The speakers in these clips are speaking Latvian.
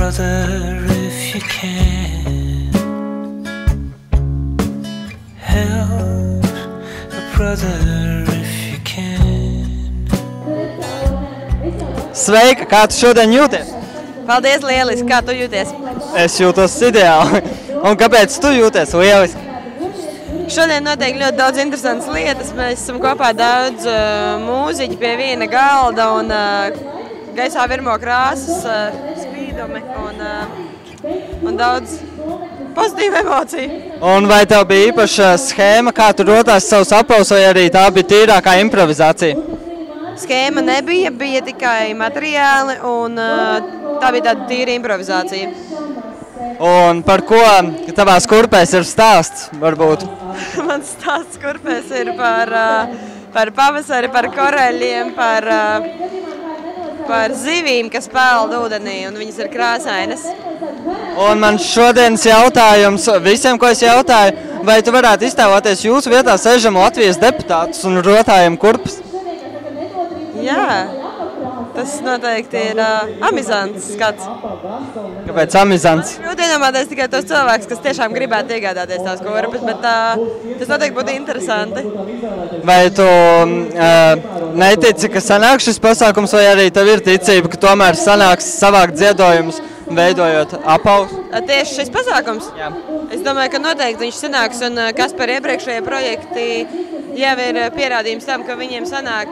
brother if you can. Help a brother if you can. Sveika, kā tu šodien jūties? Paldies, lieliski, kā tu jūties? Es jūtos ideāli. Un kāpēc tu jūties lieliski? Šodien notiek ļoti daudz interesantas lietas. Mēs esam kopā daudz mūziķi pie viena galda un gaisā virmo krāsas, spīdumi un daudz pozitīvu emociju. Un vai tev bija īpaša schēma, kā tu rotās savus apavus, vai arī tā bija tīrākā improvizācija? Schēma nebija, bija tikai materiāli un tā bija tāda tīra improvizācija. Un par ko tavās kurpēs ir stāsts, varbūt? Mans stāsts kurpēs ir par pavasari, par koreļiem, par zivīm, kas peld ūdenī, un viņas ir krāsainas. Un man šodienas jautājums visiem, ko es jautāju, vai tu varētu iztēloties jūsu vietā sežam Latvijas deputātus un rotājiem kurpes? Jā, tas noteikti ir amizants skats. Kāpēc amizants? Grūti iedomāties tikai tos cilvēkus, kas tiešām gribētu iegādāties tās kurpes, bet tas noteikti būtu interesanti. Vai tu netici, ka sanāks šis pasākums, vai arī tev ir ticība, ka tomēr sanāks savākt ziedojumus, veidojot apavus? Tieši šis pasākums? Jā. Es domāju, ka noteikti viņš sanāks, un kas par iepriekšējie projekti jau ir pierādījums tam, ka viņiem sanāk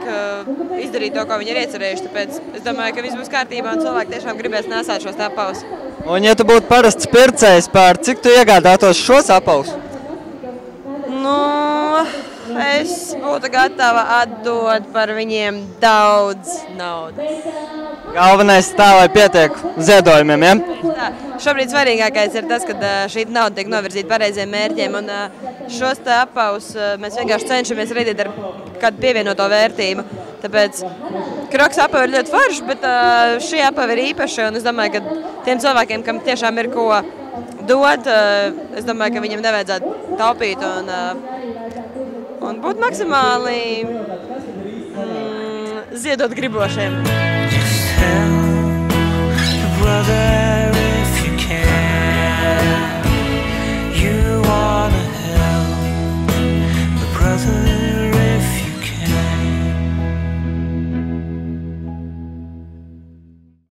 izdarīt to, ko viņi ir iecerējuši. Tāpēc es domāju, ka viss būs kārtībā un cilvēki tiešām gribēs nesāt šos apavus. Un ja tu būtu parasts pircējs, par cik tu iegādātos šos apavus? Nu, es būtu gatava atdot par viņiem daudz naudas. Galvenais tā, lai pietiek ziedojumiem, ja? Tā, šobrīd svarīgākais ir tas, ka šī nauda tiek novirzīta pareiziem mērķiem, un šos te apavus mēs vienkārši cenšamies radīt ar kādu pievienoto vērtību. Tāpēc Kroks apavi ir ļoti forši, bet šī apavi ir īpaša, un es domāju, ka tiem cilvēkiem, kam tiešām ir ko dot, es domāju, ka viņiem nevajadzētu taupīt un būt maksimāli ziedot gribošiem. Just help